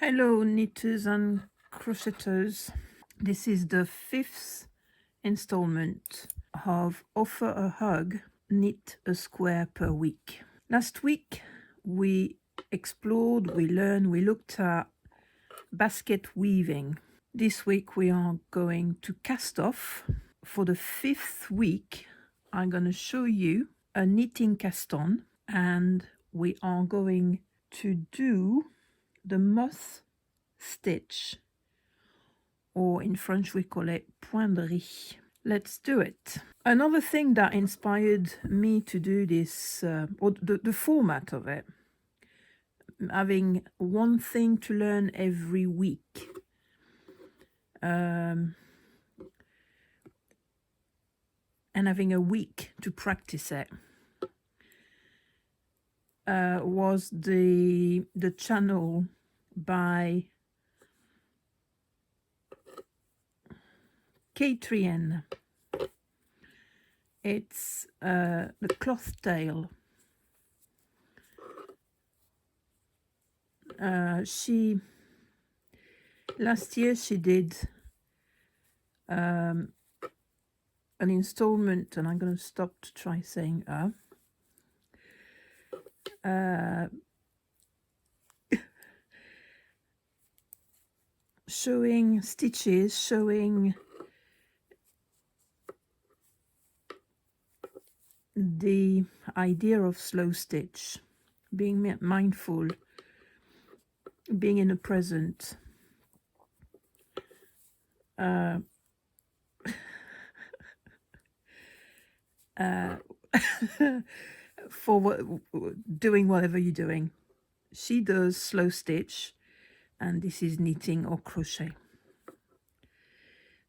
Hello, knitters and crocheters. This is the fifth installment of Offer a Hug, Knit a Square per Week. Last week, we explored, we learned, we looked at basket weaving. This week, we are going to cast off. For the fifth week, I'm going to show you a knitting cast on, and we are going to do the mousse stitch, or in French we call it poinderie. Let's do it. Another thing that inspired me to do this, or the format of it, having one thing to learn every week, and having a week to practice it, was the channel by K3N. It's the cloth tail. Last year she did an installment, and I'm going to stop to try saying showing stitches, showing the idea of slow stitch, being mindful, being in the present. For doing whatever you're doing. She does slow stitch, and this is knitting or crochet.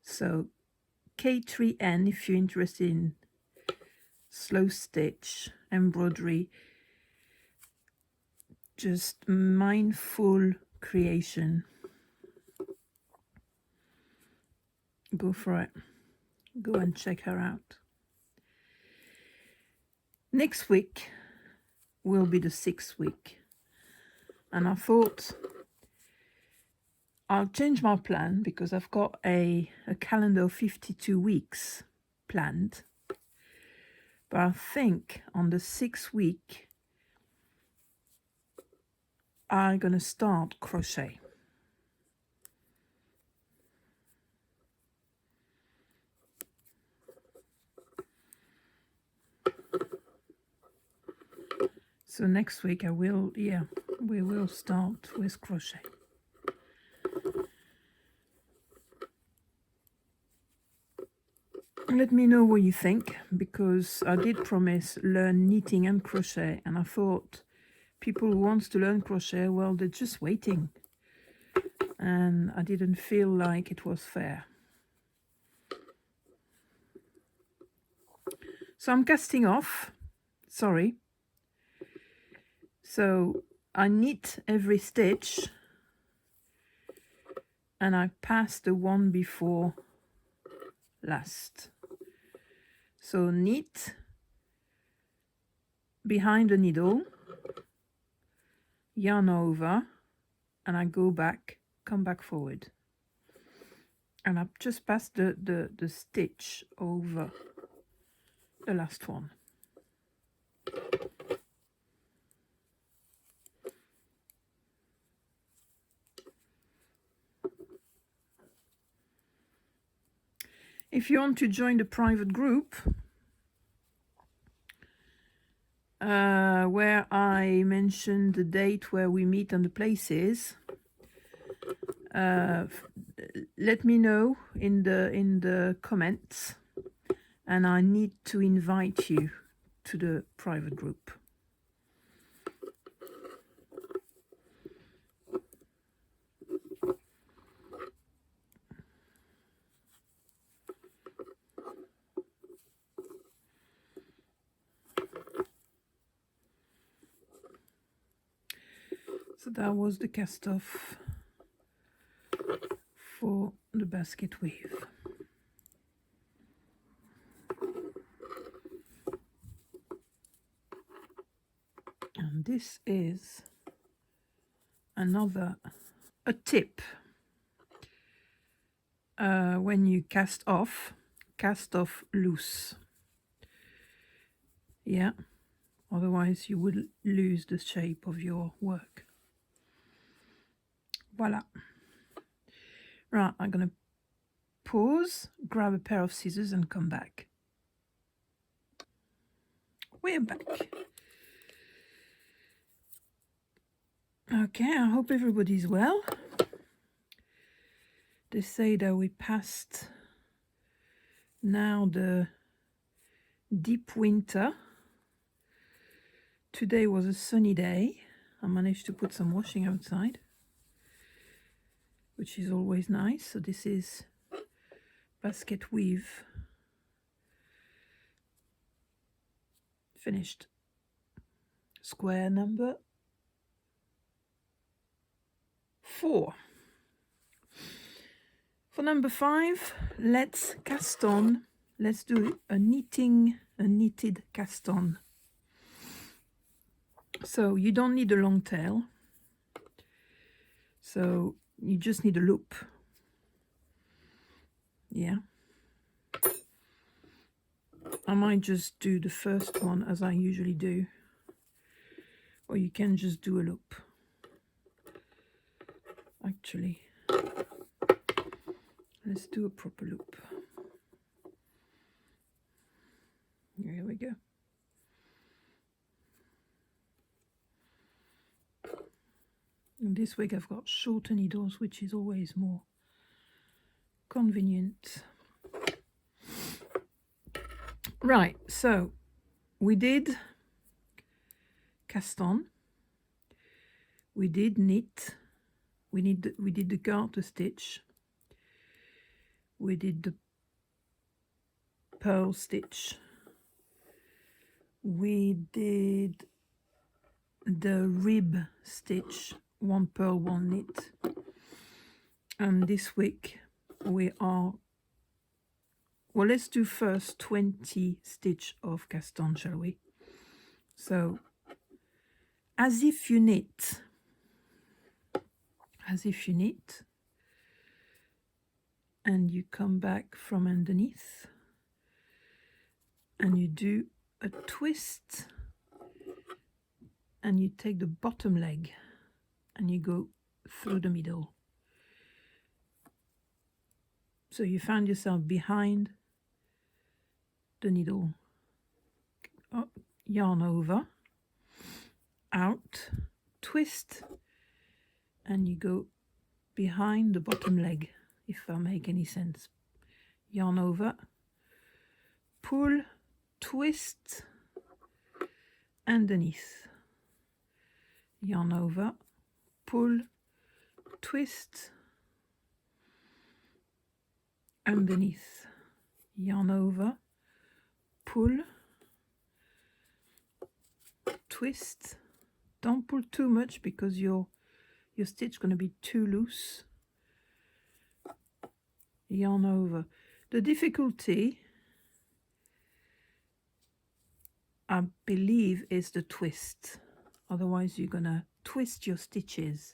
So K3N, if you're interested in slow stitch, embroidery, just mindful creation, go for it. Go and check her out. Next week will be the 6th week, and I thought I'll change my plan because I've got a calendar of 52 weeks planned. But I think on the 6th week, I'm going to start crochet. So next week we will start with crochet. Let me know what you think, because I did promise learn knitting and crochet, and I thought people who want to learn crochet, well, they're just waiting, and I didn't feel like it was fair. So I'm casting off. Sorry. So I knit every stitch, and I pass the one before last. So knit behind the needle, yarn over, and I go back, come back forward, and I just pass the stitch over the last one. If you want to join the private group, where I mentioned the date where we meet and the places, let me know in the comments, and I need to invite you to the private group. So that was the cast off for the basket weave. And this is another a tip. When you cast off loose. Yeah, otherwise you would lose the shape of your work. Voila. Right, I'm going to pause, grab a pair of scissors and come back. We're back. Okay, I hope everybody's well. They say that we passed now the deep winter. Today was a sunny day. I managed to put some washing outside, which is always nice. So this is basket weave finished. Square number 4. For number 5, let's cast on. Let's do a knitted cast on. So you don't need a long tail. So you just need a loop. Yeah. I might just do the first one as I usually do. Or you can just do a loop. Actually, let's do a proper loop. Here we go. And this week I've got shorter needles, which is always more convenient. Right, so we did cast on, we did knit, we did the garter stitch, we did the purl stitch, we did the rib stitch, 1 purl 1 knit, and this week we are, well, let's do first 20 stitch of cast on, shall we? So as if you knit, and you come back from underneath and you do a twist and you take the bottom leg and you go through the middle. So you find yourself behind the needle. Oh, yarn over, out, twist, and you go behind the bottom leg, if that make any sense. Yarn over, pull, twist, underneath. Yarn over, pull, twist, underneath. Yarn over, pull, twist. Don't pull too much because your stitch going to be too loose. Yarn over. The difficulty, I believe, is the twist. Otherwise you're going to twist your stitches.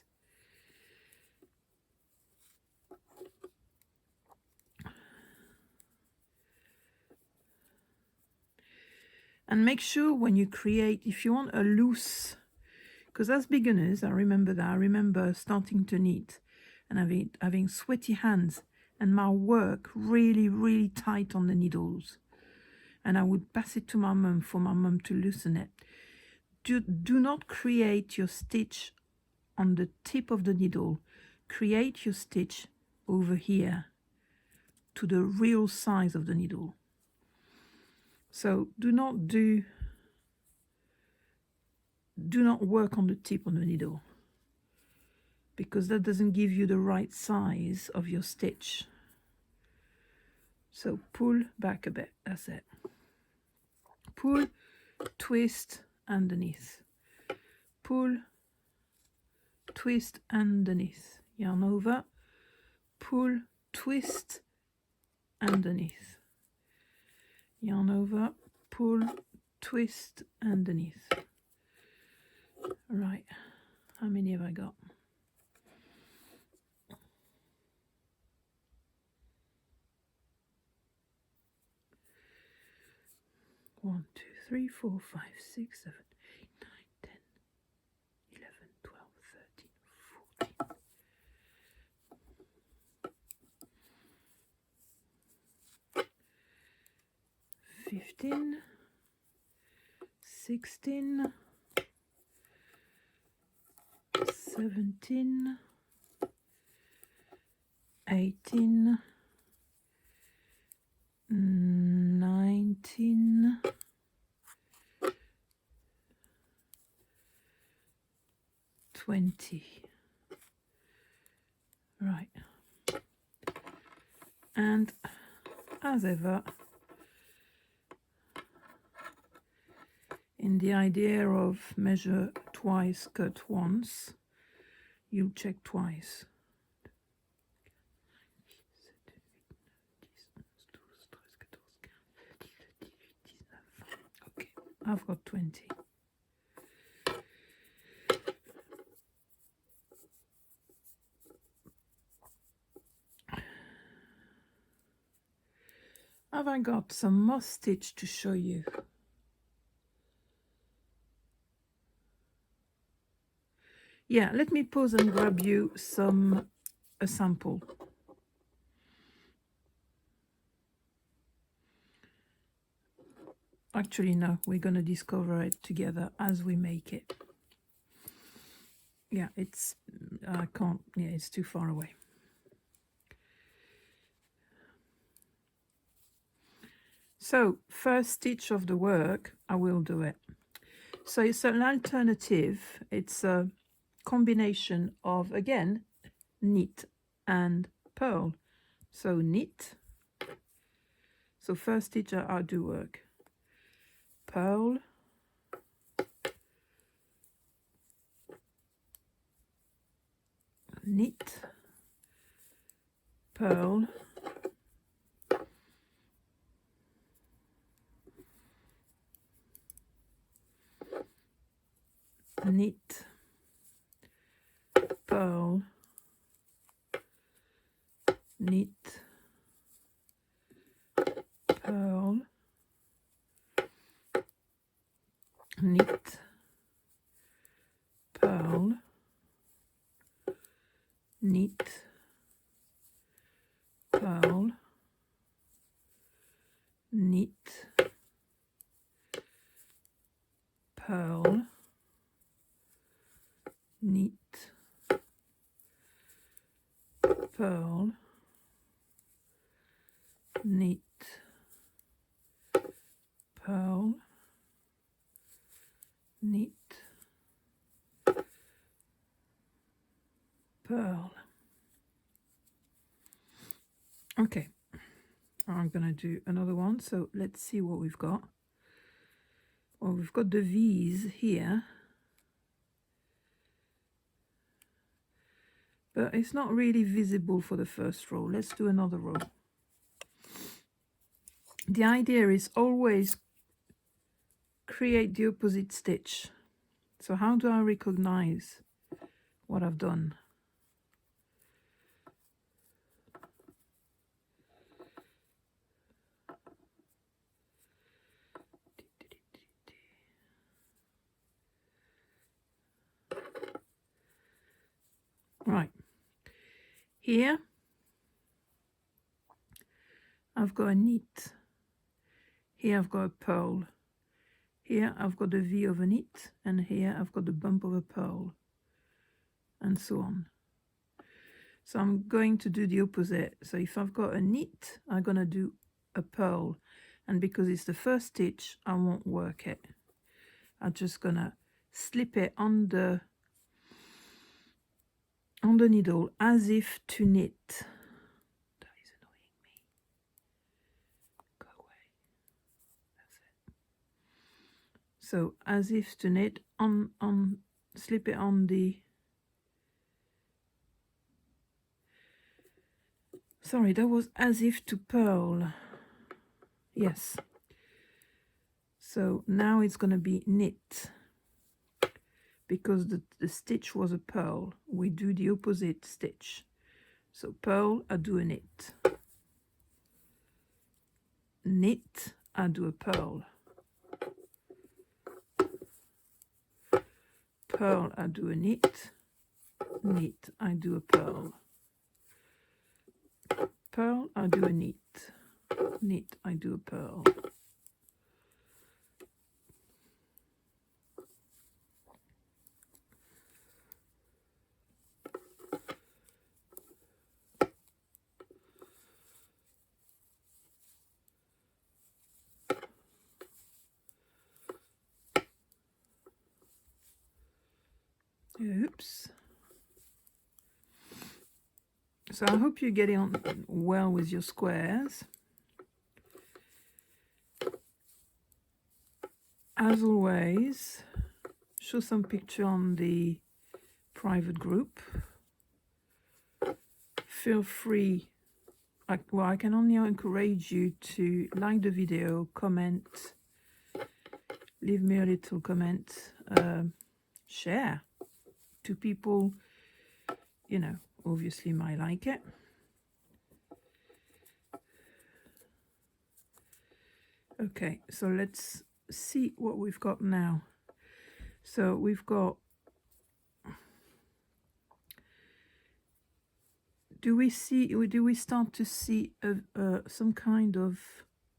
And make sure when you create, if you want a loose, because as beginners, I remember starting to knit and having sweaty hands and my work really tight on the needles. And I would pass it to my mum for my mum to loosen it. Do not create your stitch on the tip of the needle. Create your stitch over here to the real size of the needle. So do not work on the tip of the needle, because that doesn't give you the right size of your stitch. So pull back a bit, that's it. Pull, twist, underneath. Pull, twist, underneath. Yarn over, pull, twist, underneath. Yarn over, pull, twist, underneath. Right, how many have I got? 1, 2, 3, 4, 5, 6, 7, 8, 9, 10, 11, 12, 13, 14. 15, 16, 17, 18, 19, 20. Right. And as ever, in the idea of measure twice, cut once, you'll check twice. Okay, I've got 20. Have I got some more stitch to show you? Yeah, let me pause and grab you a sample. Actually, no, we're going to discover it together as we make it. Yeah, it's too far away. So, first stitch of the work, I will do it. So it's an alternative. It's a combination of, again, knit and purl. So knit. So first stitch, I'll do work. Purl. Knit. Purl. Knit. Purl. Knit. Purl. Knit. Purl. Knit. Purl. Knit. Purl. Knit. Purl. Knit. Purl. Knit. Purl. Okay, I'm gonna do another one. So let's see what we've got. Well, we've got the V's here, but it's not really visible for the first row. Let's do another row. The idea is always create the opposite stitch. So how do I recognize what I've done? Right, here I've got a knit, here I've got a purl, here I've got a V of a knit, and here I've got the bump of a purl, and so on. So I'm going to do the opposite. So if I've got a knit, I'm going to do a purl, and because it's the first stitch, I won't work it. I'm just going to slip it on the needle as if to knit. That is annoying me. Go away. That's it. So as if to knit slip it on the, sorry, that was as if to purl. Yes. So now it's going to be knit. Because the stitch was a purl, we do the opposite stitch. So purl, I do a knit. Knit, I do a purl. purl, I do a knit, knit, I do a purl. Purl, I do a knit, knit, I do a purl. Oops. So I hope you're getting on well with your squares. As always, show some picture on the private group. Feel free, well, I can only encourage you to like the video, comment, leave me a little comment, share to people, you know, obviously might like it. Okay, so let's see what we've got now. So we've got, do we start to see some kind of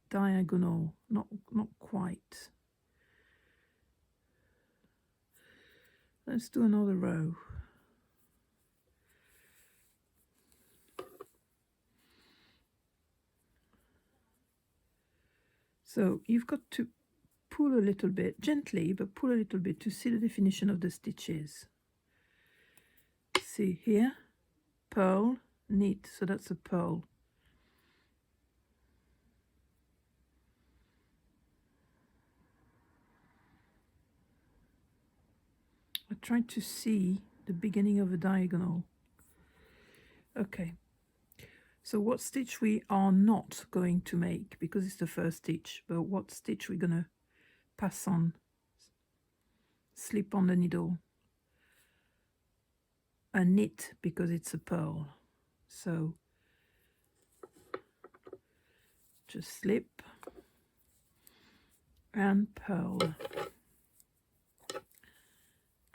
diagonal? Not quite. Let's do another row. So you've got to pull a little bit, gently, but pull a little bit to see the definition of the stitches. See here, purl, knit, so that's a purl. I tried to see the beginning of a diagonal. Okay, so what stitch we are not going to make, because it's the first stitch, but what stitch we're gonna pass on, slip on the needle, a knit because it's a purl. So just slip and purl,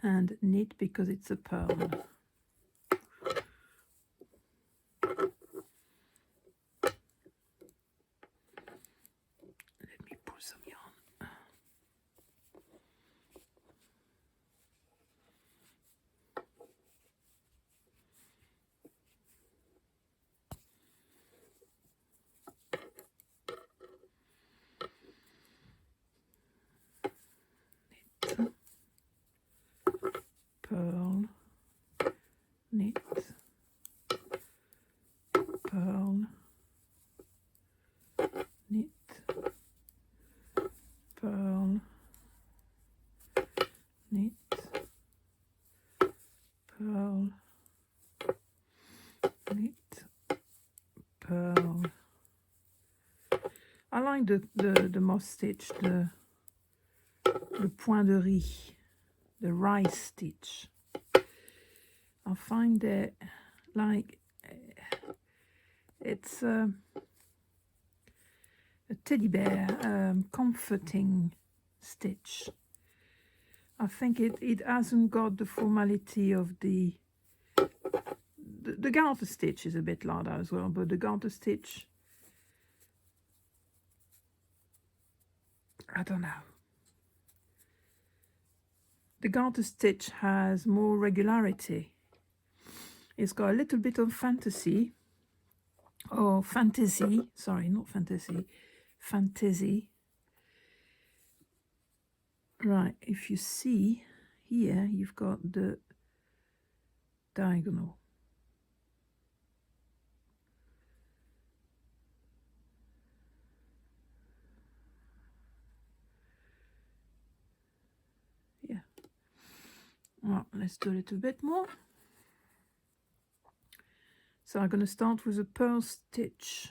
and knit because it's a purl. Let me pull some yarn. Purl, knit, purl, knit, purl, knit, purl, knit, purl. I like the moss stitch, the point de riz, the rice stitch. I find it like it's a teddy bear, comforting stitch. I think it hasn't got the formality of the garter stitch is a bit like that as well, but the garter stitch, I don't know. The garter stitch has more regularity. It's got a little bit of fantasy, or fantasy, sorry, not fantasy, fantasy. Right, if you see here, you've got the diagonal. Yeah. Well, let's do a little bit more. So I'm going to start with a purl stitch.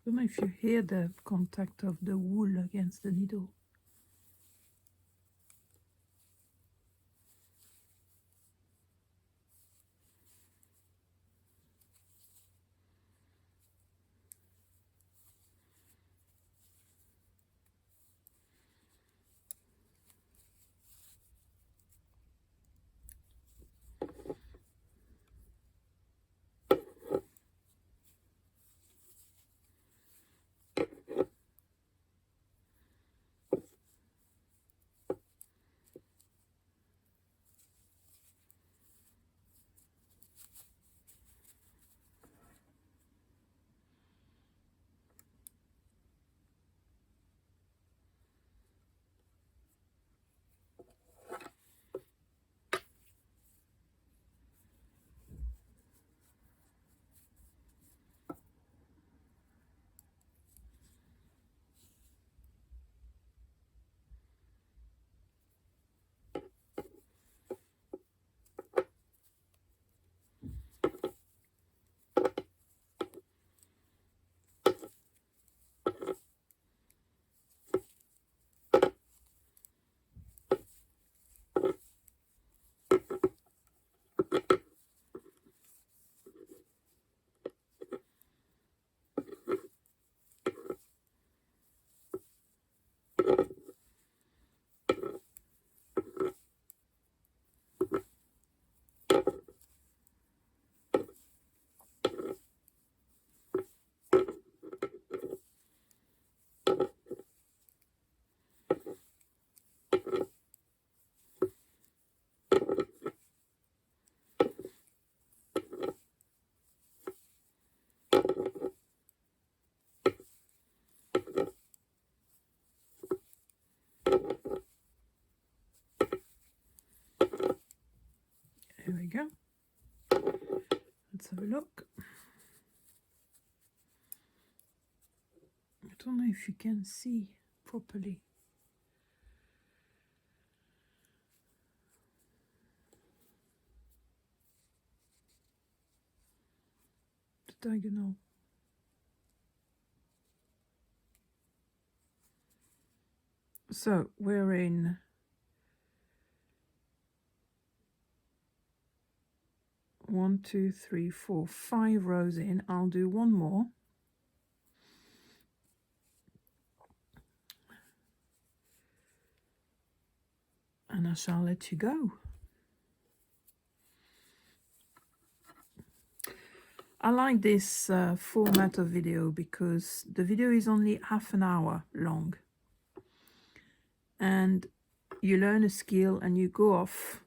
don't know if you hear the contact of the wool against the needle. There we go. Let's have a look. I don't know if you can see properly. The diagonal. So we're in 1, 2, 3, 4, 5 rows in. I'll do one more. And I shall let you go. I like this format of video because the video is only half an hour long. And you learn a skill and you go off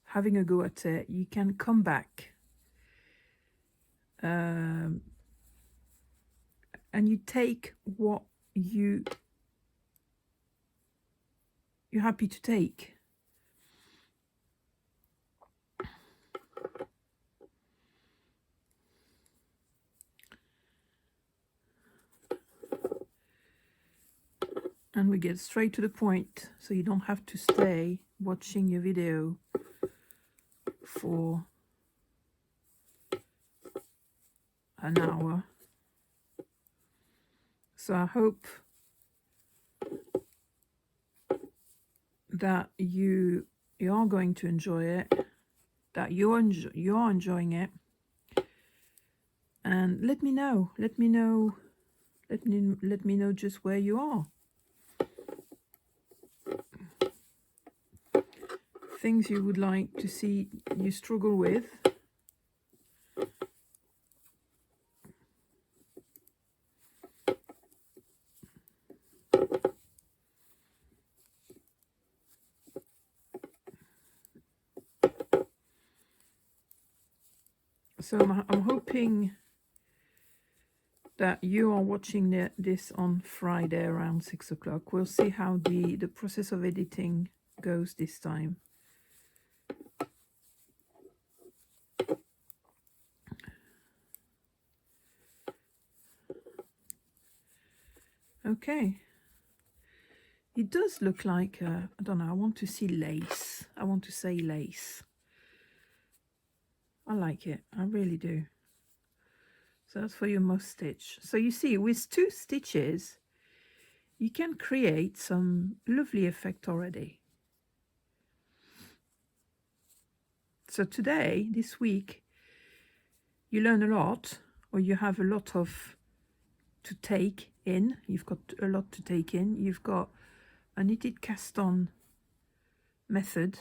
having a go at it. You can come back and you take what you're happy to take. And we get straight to the point, so you don't have to stay watching your video for an hour. So I hope that you are going to enjoy it, that you're enjoying it, and let me know just where you are. Things you would like to see you struggle with. So I'm hoping that you are watching this on Friday around 6 o'clock. We'll see how the process of editing goes this time. Okay. It does look like, I don't know, I want to see lace. I want to say lace. I like it. I really do. So that's for your mousse stitch. So you see, with 2 stitches, you can create some lovely effect already. So today, this week, you learn a lot, or you have a lot of to take in. You've got a lot to take in. You've got a knitted cast on method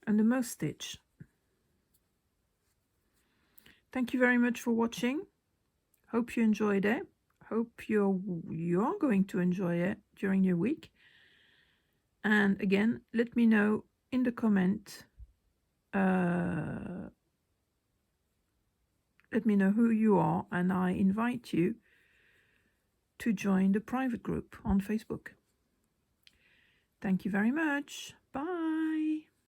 and a mousse stitch. Thank you very much for watching. Hope you enjoyed it. Hope you're going to enjoy it during your week. And again, let me know in the comment. Let me know who you are, and I invite you to join the private group on Facebook. Thank you very much. Bye.